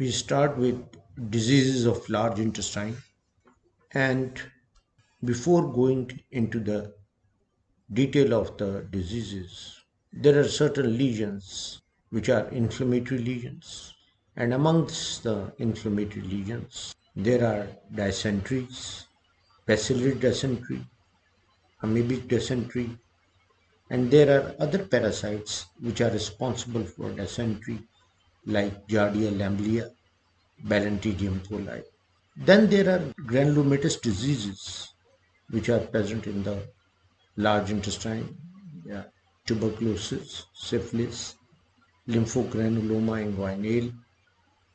We start with diseases of large intestine, and before going into the detail of the diseases, there are certain lesions which are inflammatory lesions, and amongst the inflammatory lesions there are dysenteries, bacillary dysentery, amoebic dysentery, and there are other parasites which are responsible for dysentery like Giardia lamblia, Balantidium coli. Then there are granulomatous diseases which are present in the large intestine, yeah, tuberculosis, syphilis, lymphogranuloma inguinale,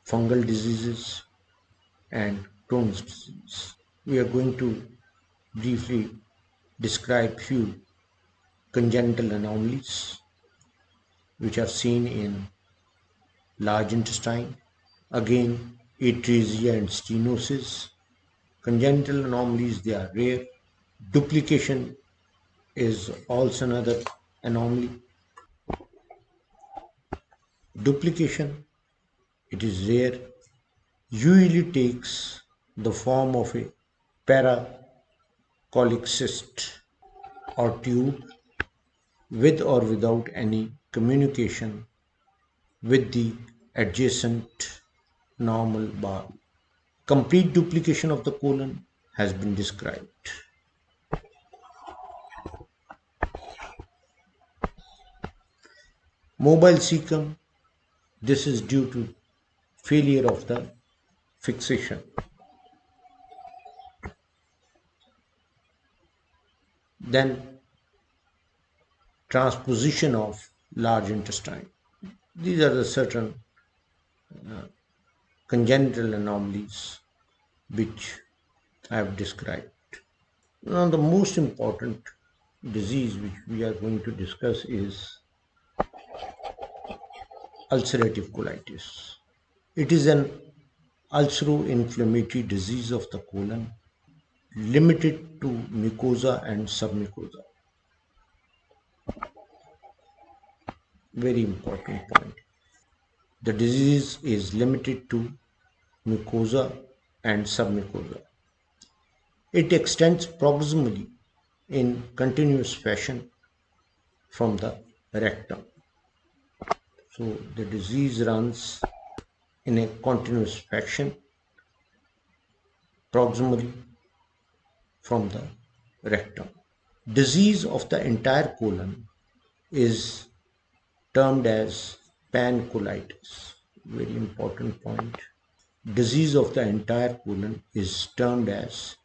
fungal diseases, and Crohn's disease. We are going to briefly describe few congenital anomalies which are seen in large intestine. Again, atresia and stenosis. Congenital anomalies, they are rare. Duplication is also another anomaly. Duplication, it is rare, usually takes the form of a paracolic cyst or tube with or without any communication with the adjacent normal bowel. Complete duplication of the colon has been described. Mobile cecum, this is due to failure of the fixation. Then transposition of large intestine. These are the certain congenital anomalies which I have described. Now, the most important disease which we are going to discuss is ulcerative colitis. It is an ulcero-inflammatory disease of the colon limited to mucosa and submucosa. Very important point. The disease is limited to mucosa and submucosa. It extends proximally in continuous fashion from the rectum. So the disease runs in a continuous fashion proximally from the rectum. Disease of the entire colon is termed as pancolitis. Very important point. Disease of the entire colon is termed as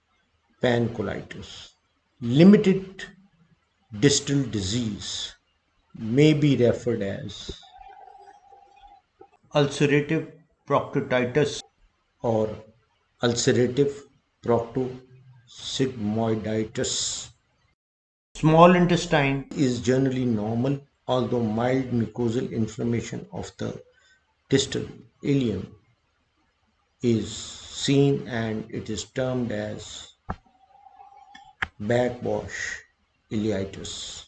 pancolitis. Limited distal disease may be referred as ulcerative proctitis or ulcerative proctosigmoiditis. Small intestine is generally normal, although mild mucosal inflammation of the distal ileum is seen, and it is termed as backwash ileitis.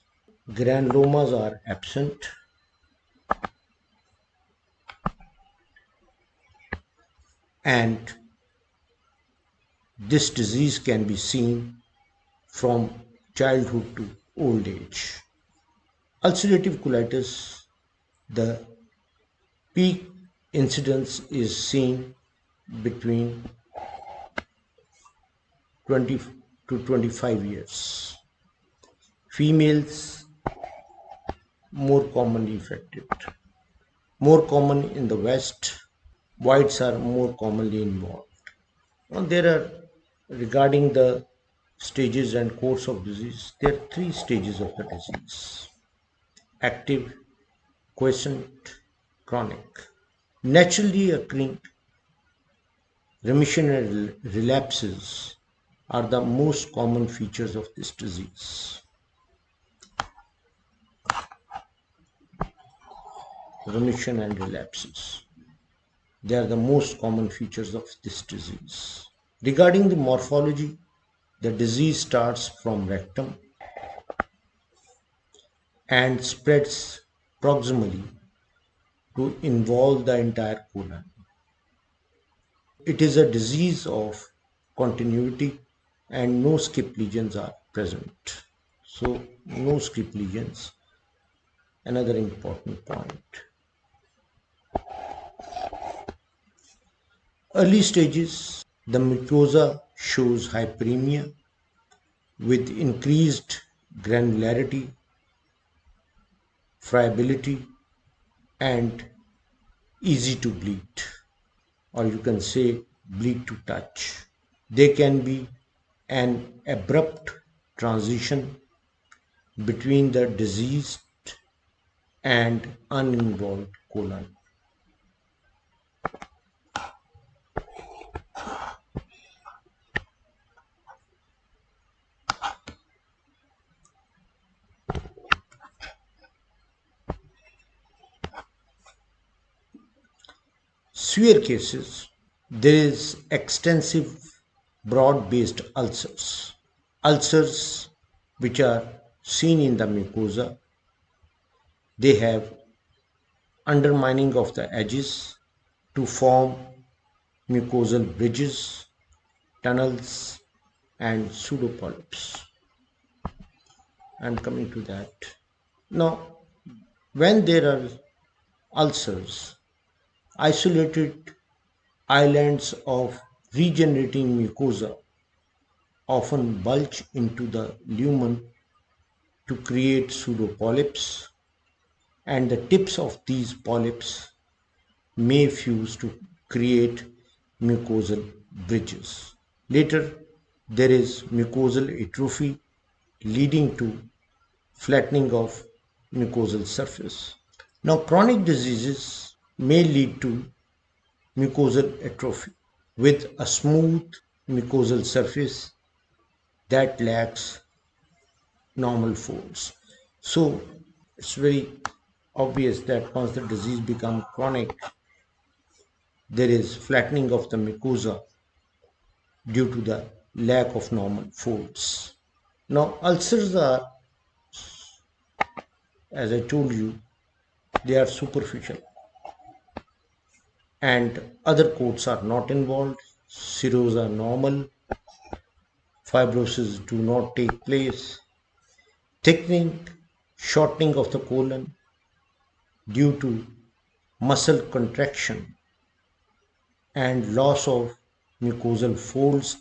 Granulomas are absent. And this disease can be seen from childhood to old age. Ulcerative colitis, the peak incidence is seen between 20 to 25 years. Females more commonly affected. More common in the West, whites are more commonly involved. Now, there are, regarding the stages and course of disease, there are three stages of the disease: active, quiescent, chronic. Naturally occurring remission and relapses are the most common features of this disease. Remission and relapses, they are the most common features of this disease. Regarding the morphology, the disease starts from rectum and spreads proximally to involve the entire colon. It is a disease of continuity and no skip lesions are present. So no skip lesions, another important point. Early stages, the mucosa shows hyperemia with increased granularity, friability, and easy to bleed, or you can say bleed to touch. There can be an abrupt transition between the diseased and uninvolved colon. Severe cases, there is extensive broad-based ulcers. Ulcers which are seen in the mucosa, they have undermining of the edges to form mucosal bridges, tunnels, and pseudopolyps. I'm coming to that. Now, when there are ulcers, isolated islands of regenerating mucosa often bulge into the lumen to create pseudopolyps, and the tips of these polyps may fuse to create mucosal bridges. Later, there is mucosal atrophy leading to flattening of mucosal surface. Now, chronic diseases may lead to mucosal atrophy with a smooth mucosal surface that lacks normal folds. So, it's very obvious that once the disease becomes chronic, there is flattening of the mucosa due to the lack of normal folds. Now, ulcers are, as I told you, they are superficial and other coats are not involved. Cirrhosis are normal, fibrosis do not take place. Thickening, shortening of the colon due to muscle contraction and loss of mucosal folds,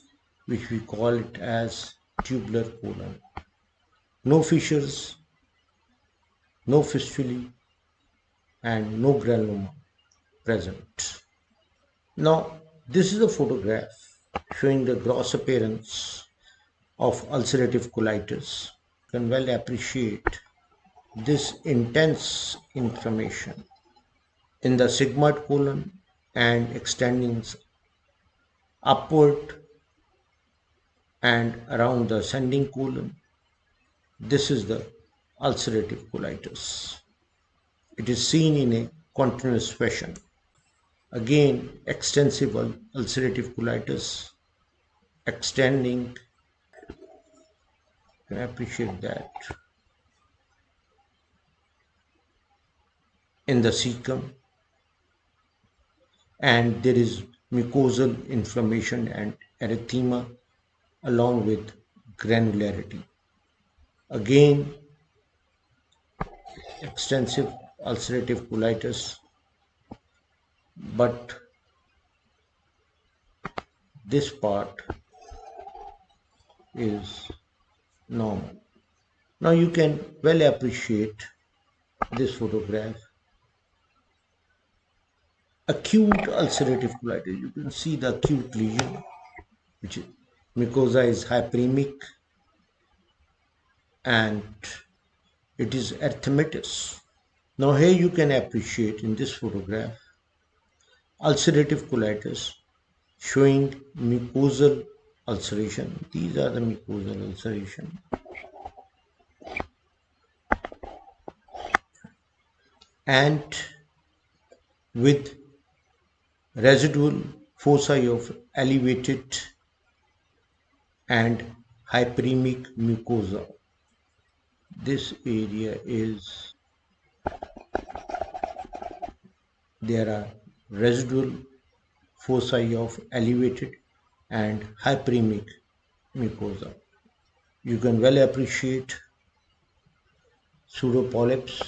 which we call it as tubular colon. No fissures, no fistulae, and no granuloma present. Now, this is a photograph showing the gross appearance of ulcerative colitis. You can well appreciate this intense inflammation in the sigmoid colon and extending upward and around the ascending colon. This is the ulcerative colitis. It is seen in a continuous fashion. Again, extensive ulcerative colitis extending. You can appreciate that in the cecum, and there is mucosal inflammation and erythema along with granularity. Again, extensive ulcerative colitis, but this part is normal. Now you can well appreciate this photograph. Acute ulcerative colitis. You can see the acute lesion, which is, mucosa is hyperemic and it is erythematous. Now here you can appreciate in this photograph ulcerative colitis showing mucosal ulceration. These are the mucosal ulceration. And with residual foci of elevated and hyperemic mucosa. This area is, there are residual foci of elevated and hyperemic mucosa. You can well appreciate pseudopolyps.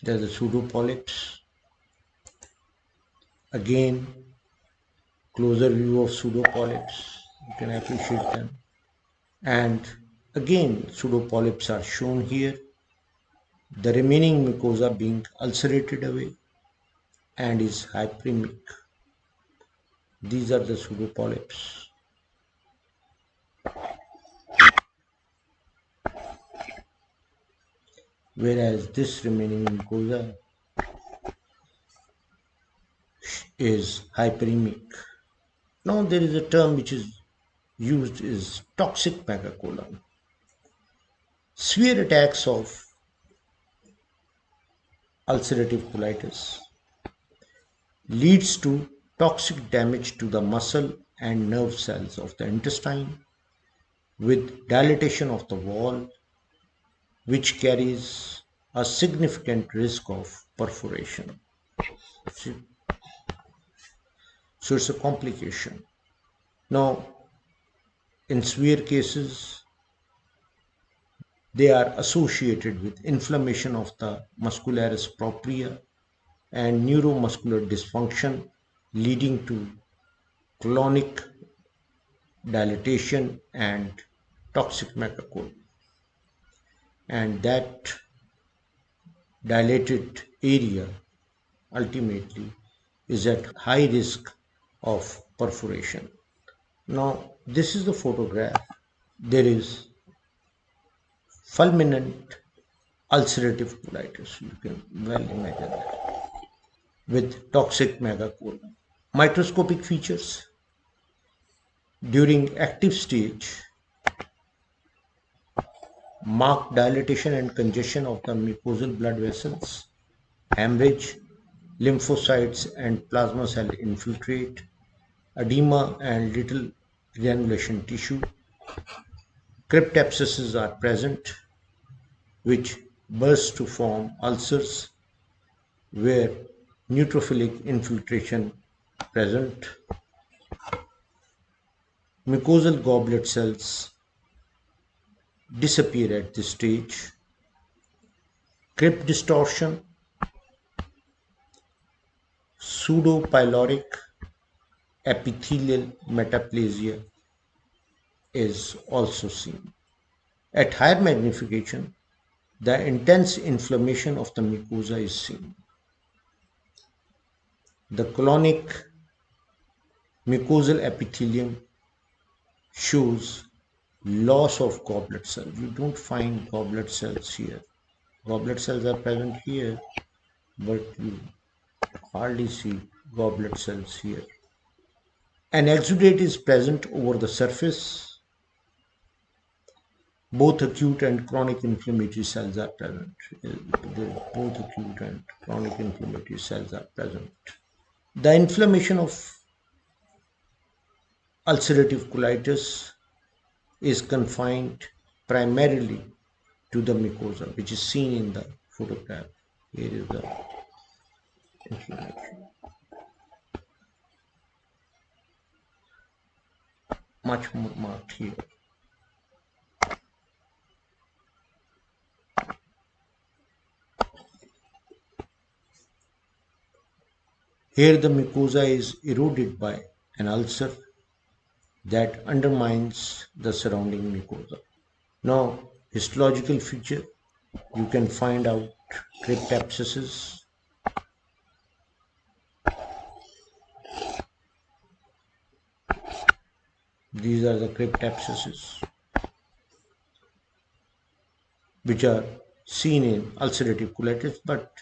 There's a pseudopolyps. Again, closer view of pseudopolyps. You can appreciate them. And again, pseudopolyps are shown here. The remaining mucosa being ulcerated away and is hyperemic. These are the pseudopolyps. Whereas this remaining mucosa is hyperemic. Now there is a term which is used is toxic megacolon. Severe attacks of ulcerative colitis leads to toxic damage to the muscle and nerve cells of the intestine with dilatation of the wall, which carries a significant risk of perforation. So it's a complication. Now, in severe cases, they are associated with inflammation of the muscularis propria and neuromuscular dysfunction, leading to colonic dilatation and toxic megacolon. And that dilated area ultimately is at high risk of perforation. Now, this is the photograph. There is fulminant ulcerative colitis. You can well imagine that with toxic megacolon. Microscopic features during active stage, marked dilatation and congestion of the mucosal blood vessels, hemorrhage, lymphocytes and plasma cell infiltrate, edema and little granulation tissue. Cryptabscesses are present, which burst to form ulcers where neutrophilic infiltration present. Mucosal goblet cells disappear at this stage. Crypt distortion, pseudopyloric epithelial metaplasia is also seen. At higher magnification, the intense inflammation of the mucosa is seen. The colonic mucosal epithelium shows loss of goblet cells. You don't find goblet cells here. Goblet cells are present here, but you hardly see goblet cells here. An exudate is present over the surface. Both acute and chronic inflammatory cells are present. Both acute and chronic inflammatory cells are present. The inflammation of ulcerative colitis is confined primarily to the mucosa, which is seen in the photograph. Here is the inflammation. Much more marked here. Here the mucosa is eroded by an ulcer that undermines the surrounding mucosa. Now, histological feature, you can find out cryptabscesses, these are the cryptabscesses which are seen in ulcerative colitis, but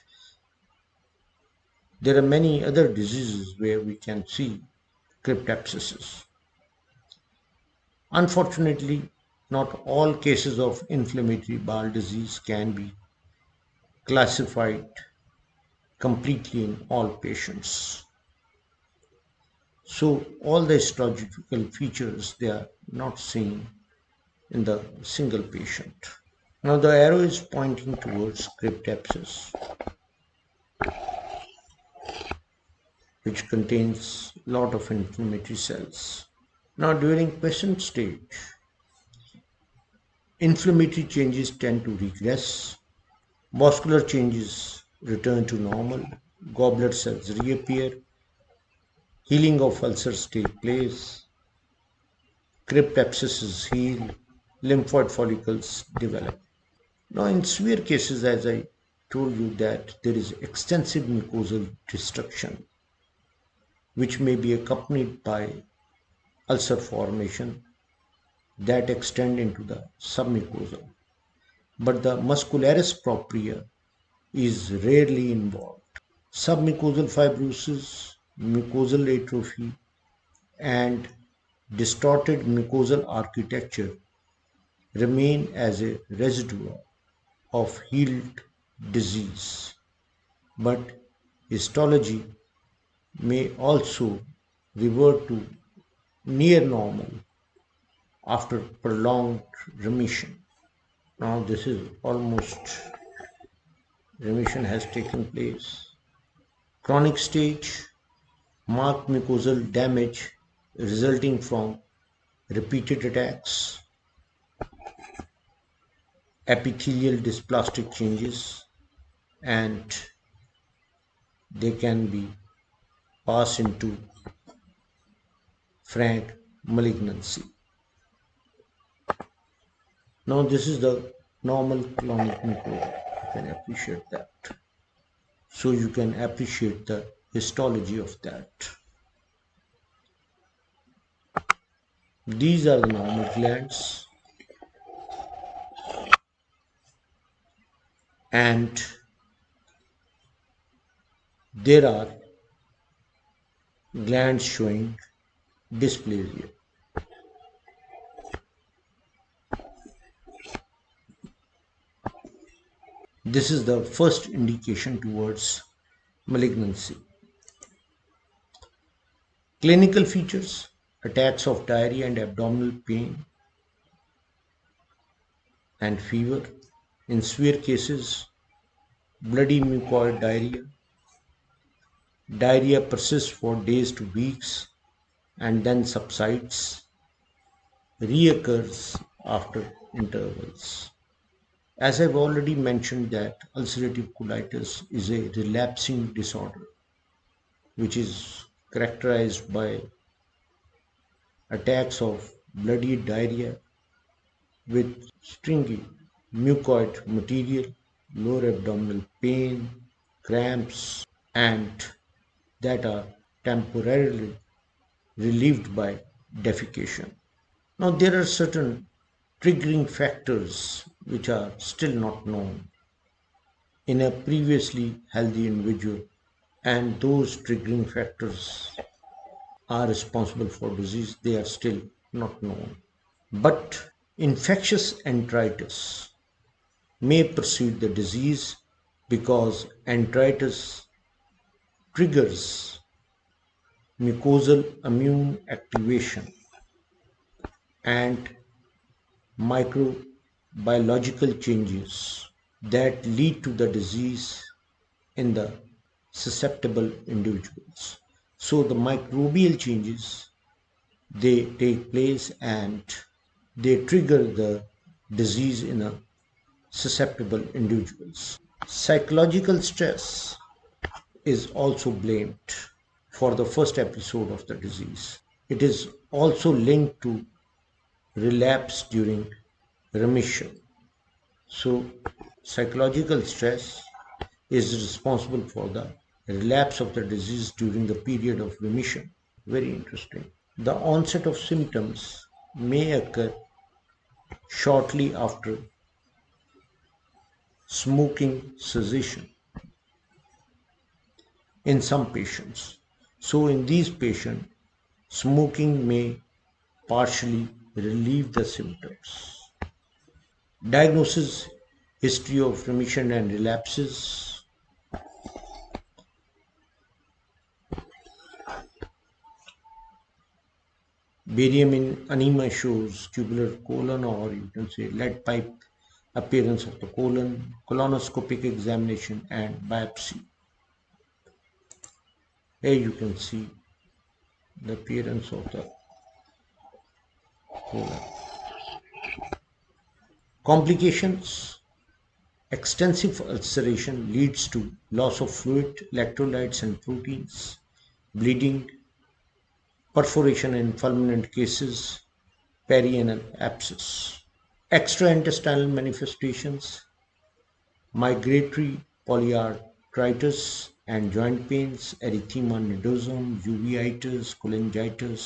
there are many other diseases where we can see cryptabscesses. Unfortunately, not all cases of inflammatory bowel disease can be classified completely in all patients. So all the histological features, they are not seen in the single patient. Now the arrow is pointing towards cryptapsis, which contains a lot of inflammatory cells. Now during quiescent stage, inflammatory changes tend to regress, vascular changes return to normal, goblet cells reappear, healing of ulcers take place, cryptapsis is healed, lymphoid follicles develop. Now in severe cases, as I told you, that there is extensive mucosal destruction which may be accompanied by ulcer formation that extend into the submucosal. But the muscularis propria is rarely involved. Submucosal fibrosis, mucosal atrophy, and distorted mucosal architecture remain as a residue of healed disease. But histology may also revert to near normal after prolonged remission. Now this is almost remission has taken place. Chronic stage, marked mucosal damage resulting from repeated attacks, epithelial dysplastic changes, and they can be passed into frank malignancy. Now this is the normal clonic mucosa. You can appreciate that. So you can appreciate the histology of that. These are the normal glands, and there are glands showing dysplasia. This is the first indication towards malignancy. Clinical features: attacks of diarrhea and abdominal pain and fever. In severe cases, bloody mucoid diarrhea. Diarrhea persists for days to weeks and then subsides, reoccurs after intervals. As I've already mentioned, that ulcerative colitis is a relapsing disorder which is characterized by attacks of bloody diarrhea with stringy mucoid material, lower abdominal pain, cramps, and that are temporarily relieved by defecation. Now, there are certain triggering factors which are still not known in a previously healthy individual, and those triggering factors are responsible for disease. They are still not known. But infectious enteritis may precede the disease because enteritis triggers mucosal immune activation and microbiological changes that lead to the disease in the susceptible individuals. So the microbial changes, they take place and they trigger the disease in a susceptible individuals. Psychological stress is also blamed for the first episode of the disease. It is also linked to relapse during remission. So psychological stress is responsible for the relapse of the disease during the period of remission. Very interesting. The onset of symptoms may occur shortly after smoking cessation in some patients. So in these patients, smoking may partially relieve the symptoms. Diagnosis: history of remission and relapses. Barium in anemia shows tubular colon, or you can say lead pipe appearance of the colon, colonoscopic examination and biopsy. Here you can see the appearance of the colon. Complications: extensive ulceration leads to loss of fluid, electrolytes and proteins, bleeding, perforation in fulminant cases, perianal abscess. Extraintestinal manifestations: migratory polyarthritis and joint pains, erythema nodosum, uveitis, cholangitis,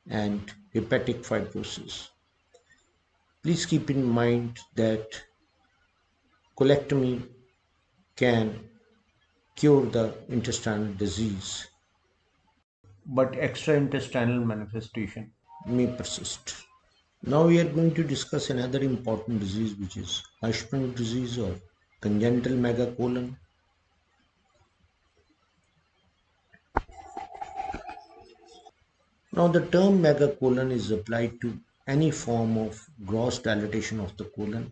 and hepatic fibrosis. Please keep in mind that colectomy can cure the intestinal disease, but extraintestinal manifestation may persist. Now we are going to discuss another important disease, which is Hirschsprung disease or congenital megacolon. Now the term megacolon is applied to any form of gross dilatation of the colon,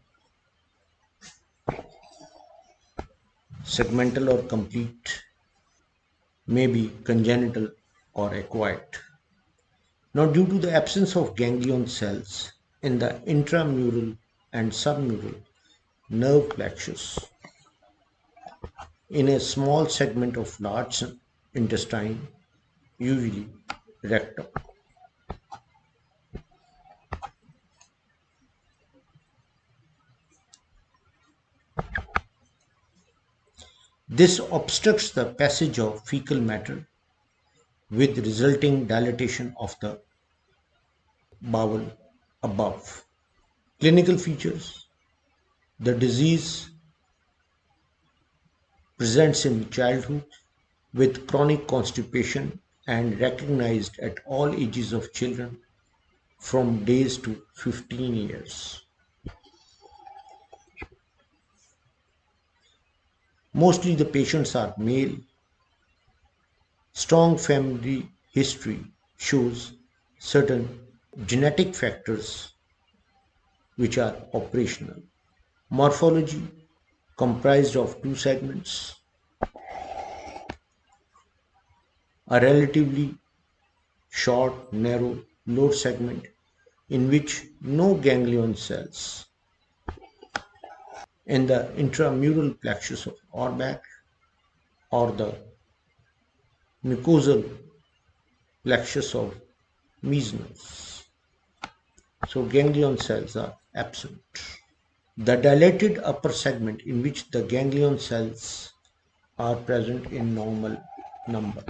segmental or complete, may be congenital or acquired. Now, due to the absence of ganglion cells in the intramural and submural nerve plexus in a small segment of large intestine, usually rectum, this obstructs the passage of fecal matter with resulting dilatation of the bowel above. Clinical features: the disease presents in childhood with chronic constipation and recognized at all ages of children from days to 15 years. Mostly the patients are male. Strong family history shows certain genetic factors which are operational. Morphology comprised of two segments, a relatively short, narrow lower segment in which no ganglion cells in the intramural plexus of Auerbach or the mucosal plexus of Meissner's. So ganglion cells are absent. The dilated upper segment in which the ganglion cells are present in normal number.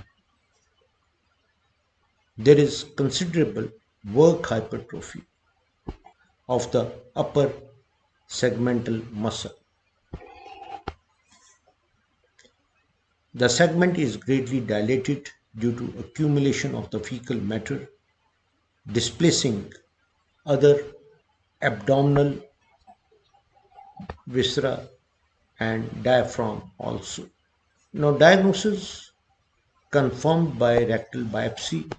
There is considerable work hypertrophy of the upper segmental muscle. The segment is greatly dilated due to accumulation of the fecal matter, displacing other abdominal viscera and diaphragm also. Now, diagnosis confirmed by rectal biopsy,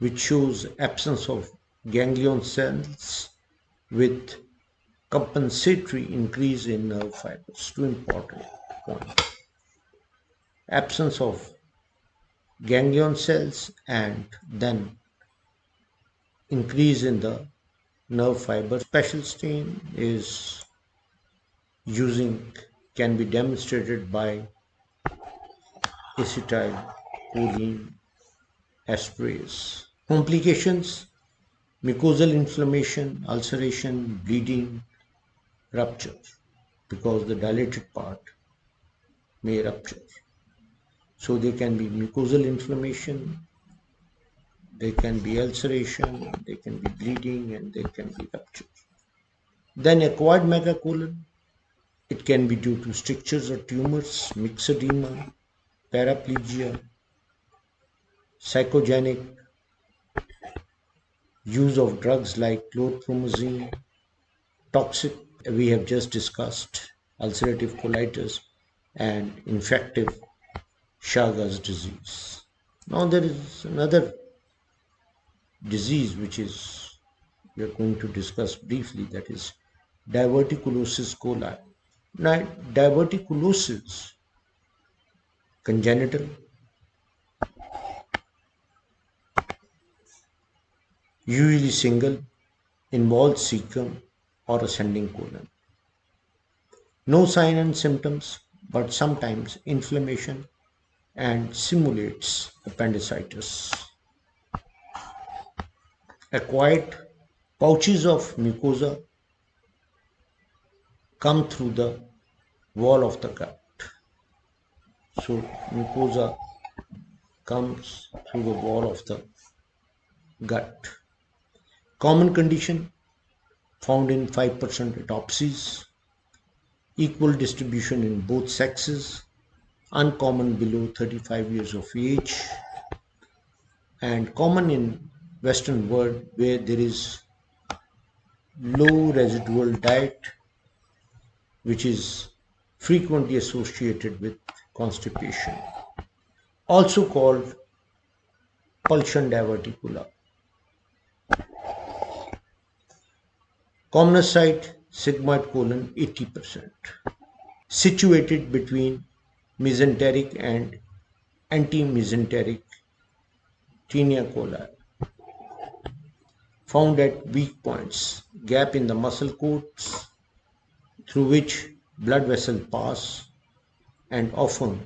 which shows absence of ganglion cells with compensatory increase in nerve fibers. Two important points: absence of ganglion cells and then increase in the nerve fiber. Special stain is using can be demonstrated by acetylcholine esterase. Complications: mucosal inflammation, ulceration, bleeding, rupture, because the dilated part may rupture. So there can be mucosal inflammation, there can be ulceration, there can be bleeding, and there can be rupture. Then acquired megacolon, it can be due to strictures or tumors, myxedema, paraplegia, psychogenic, use of drugs like chlorpromazine, toxic, we have just discussed, ulcerative colitis, and infective Chagas disease. Now there is another disease which is we are going to discuss briefly, that is diverticulosis coli. Now, diverticulosis, congenital, usually single, involves cecum or ascending colon. No sign and symptoms, but sometimes inflammation and simulates appendicitis. Acquired pouches of mucosa come through the wall of the gut. So mucosa comes through the wall of the gut. Common condition found in 5% autopsies. Equal distribution in both sexes. Uncommon below 35 years of age. And common in Western world where there is low residual diet, which is frequently associated with constipation. Also called pulsion diverticula. Commonest site, sigmoid colon 80%. Situated between mesenteric and anti-mesenteric tinea coli. Found at weak points, gap in the muscle coats through which blood vessels pass, and often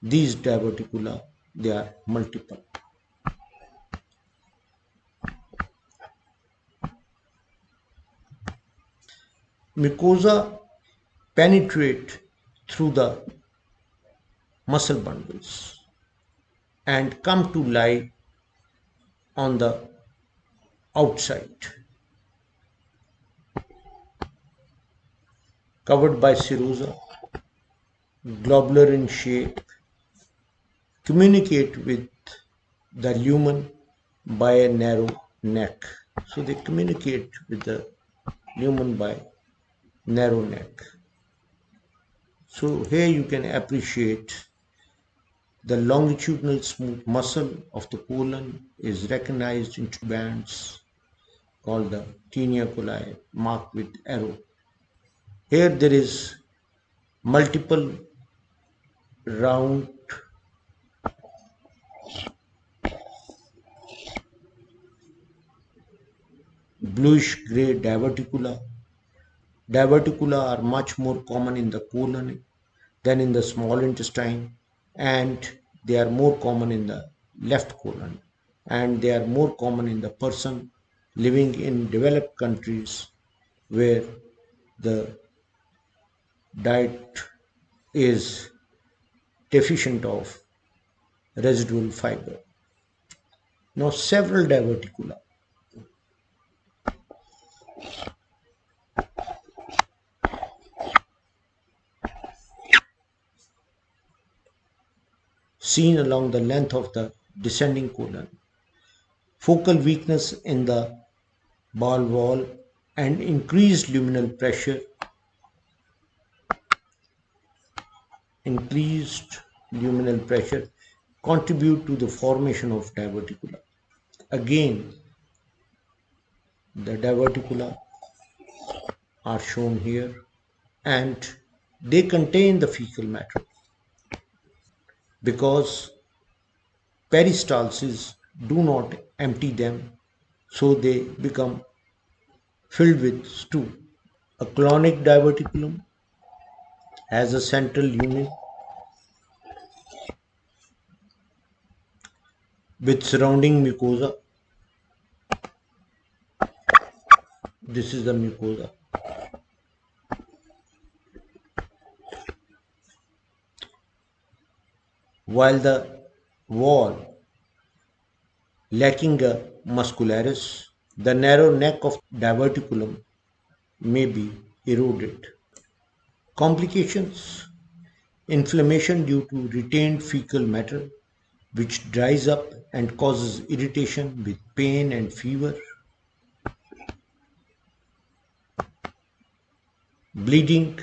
these diverticula, they are multiple. Mucosa penetrate through the muscle bundles and come to lie on the outside, covered by serosa, globular in shape, communicate with the lumen by a narrow neck. So they communicate with the lumen by narrow neck. So here you can appreciate the longitudinal smooth muscle of the colon is recognized in two bands called the tinea coli marked with arrow. Here there is multiple round bluish gray diverticula. Diverticula are much more common in the colon than in the small intestine, and they are more common in the left colon, and they are more common in the person living in developed countries where the diet is deficient of residual fiber. Now, several diverticula seen along the length of the descending colon, focal weakness in the bowel wall, and increased luminal pressure, contribute to the formation of diverticula. Again, the diverticula are shown here, and they contain the fecal matter because peristalsis do not empty them, so they become filled with stew. A colonic diverticulum has a central lumen with surrounding mucosa. This is the mucosa. While the wall lacking a muscularis, the narrow neck of diverticulum may be eroded. Complications: inflammation due to retained fecal matter, which dries up and causes irritation with pain and fever. Bleeding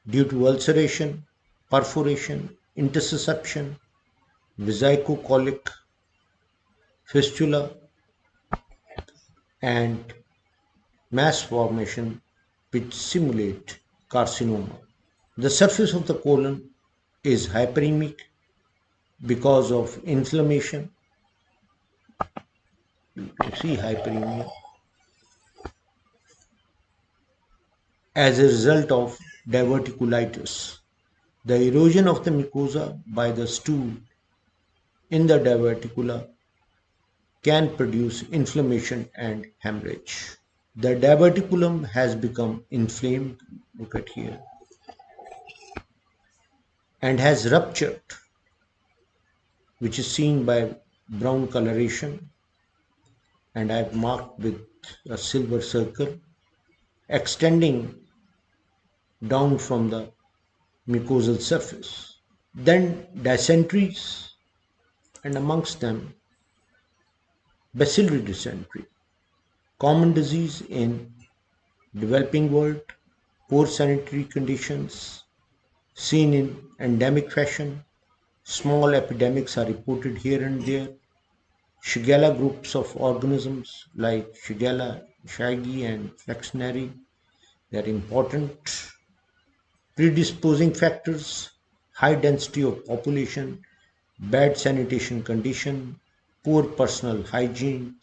due to ulceration, perforation, intussusception, vesicocolic fistula, and mass formation which simulate carcinoma. The surface of the colon is hyperemic because of inflammation. You can see hyperemia as a result of diverticulitis. The erosion of the mucosa by the stool in the diverticula can produce inflammation and hemorrhage. The diverticulum has become inflamed, look at here, and has ruptured, which is seen by brown coloration, and I have marked with a silver circle, extending down from the mucosal surface. Then dysenteries, and amongst them bacillary dysentery, common disease in developing world, poor sanitary conditions, seen in endemic fashion. Small epidemics are reported here and there. Shigella groups of organisms like Shigella shaggy and flexneri, they are important. Predisposing factors, high density of population, bad sanitation condition, poor personal hygiene,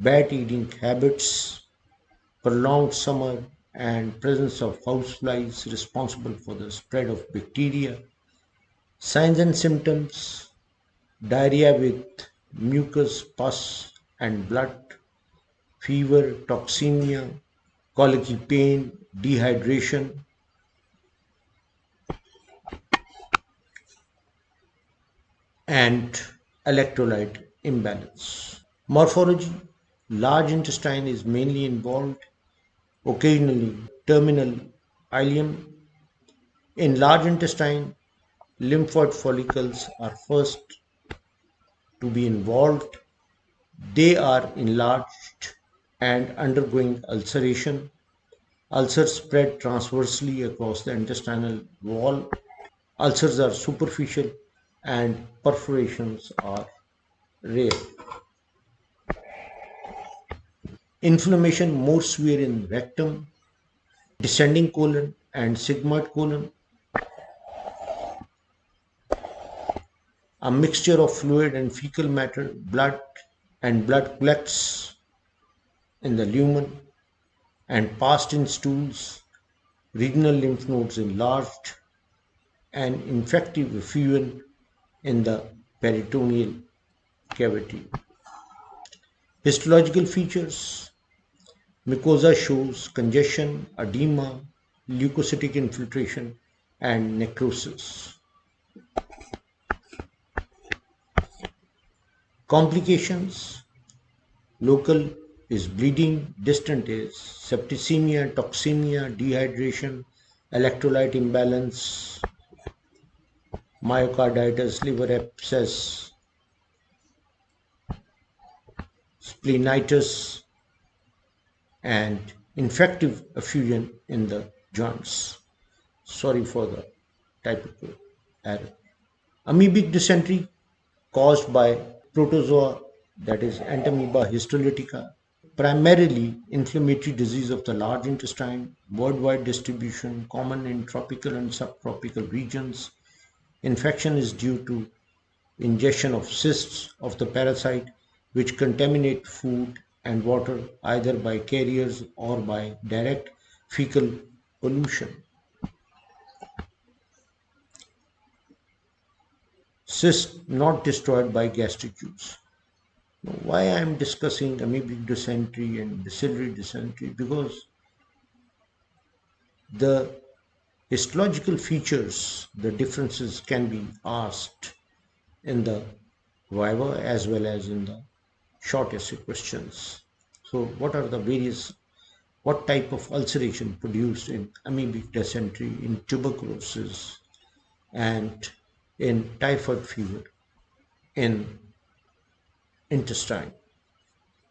bad eating habits, prolonged summer, and presence of houseflies responsible for the spread of bacteria. Signs and symptoms, diarrhea with mucus, pus, and blood, fever, toxemia, colicky pain, dehydration, and electrolyte imbalance. Morphology, large intestine is mainly involved, occasionally terminal ileum. In large intestine, lymphoid follicles are first to be involved. They are enlarged and undergoing ulceration. Ulcers spread transversely across the intestinal wall. Ulcers are superficial and perforations are rare. Inflammation more severe in rectum, descending colon, and sigmoid colon. A mixture of fluid and fecal matter, blood, and blood collects in the lumen and passed in stools, regional lymph nodes enlarged, and infective effusion in the peritoneal cavity. Histological features, mucosa shows congestion, edema, leukocytic infiltration, and necrosis. Complications, local is bleeding, distant is septicemia, toxemia, dehydration, electrolyte imbalance, myocarditis, liver abscess, splenitis, and infective effusion in the joints. Sorry for the typical error. Amoebic dysentery caused by protozoa, that is Entamoeba histolytica, primarily inflammatory disease of the large intestine, worldwide distribution, common in tropical and subtropical regions. Infection is due to ingestion of cysts of the parasite which contaminate food and water either by carriers or by direct fecal pollution. Cysts not destroyed by gastric juice. Now, why I am discussing amoebic dysentery and bacillary dysentery? Because the histological features, the differences can be asked in the viva as well as in the short essay questions. So what are the various, what type of ulceration produced in amoebic dysentery, in tuberculosis, and in typhoid fever in intestine?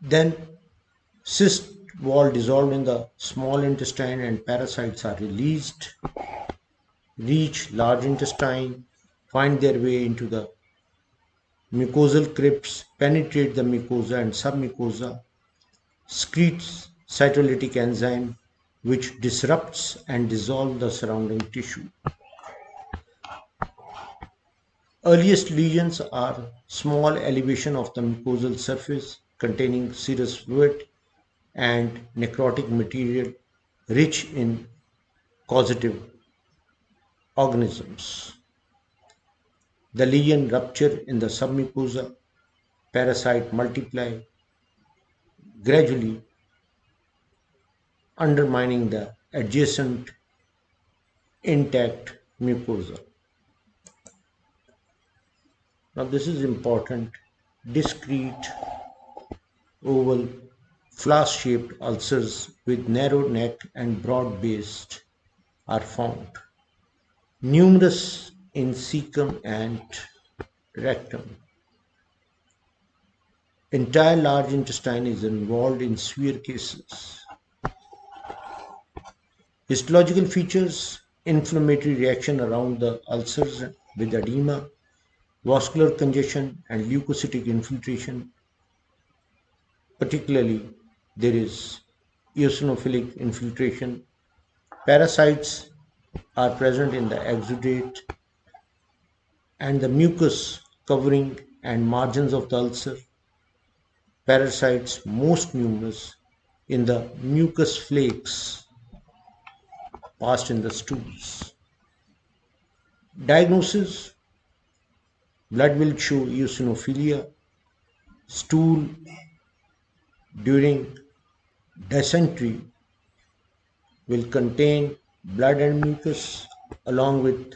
Then cyst wall dissolved in the small intestine and parasites are released, reach large intestine, find their way into the Mucosal crypts penetrate the mucosa and submucosa, secretes cytolytic enzyme which disrupts and dissolves the surrounding tissue. Earliest lesions are small elevation of the mucosal surface containing serous fluid and necrotic material rich in causative organisms. The lesion rupture in the submucosa, parasite multiply, gradually undermining the adjacent intact mucosa. Now this is important. Discrete oval flask-shaped ulcers with narrow neck and broad base are found, numerous in cecum and rectum. Entire large intestine is involved in severe cases. Histological features: inflammatory reaction around the ulcers with edema, vascular congestion, and leukocytic infiltration. Particularly, there is eosinophilic infiltration. Parasites are present in the exudate and the mucus covering and margins of the ulcer. Parasites most numerous in the mucus flakes passed in the stools. Diagnosis: blood will show eosinophilia. Stool during dysentery will contain blood and mucus along with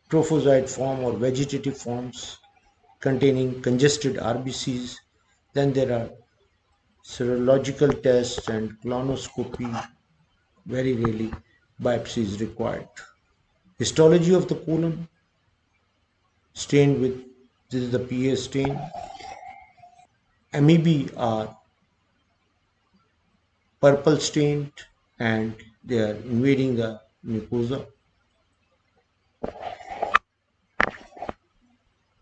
trophozoite form or vegetative forms containing congested RBCs. Then there are serological tests and colonoscopy. Very rarely biopsy is required. Histology of the colon stained with, this is the PA stain. Amoebae are purple stained and they are invading the mucosa.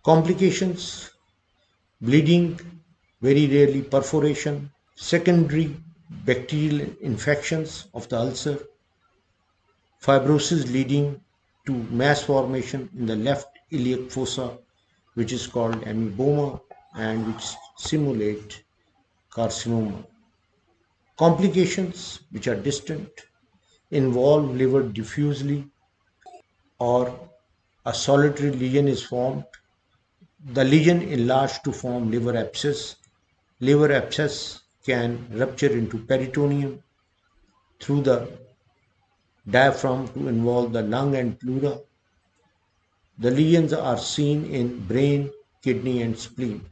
Complications: bleeding, very rarely perforation, secondary bacterial infections of the ulcer, fibrosis leading to mass formation in the left iliac fossa, which is called amoeboma and which simulate carcinoma. Complications which are distant involve liver diffusely or a solitary lesion is formed. The lesion enlarged to form liver abscess. Liver abscess can rupture into peritoneum through the diaphragm to involve the lung and pleura. The lesions are seen in brain, kidney, and spleen.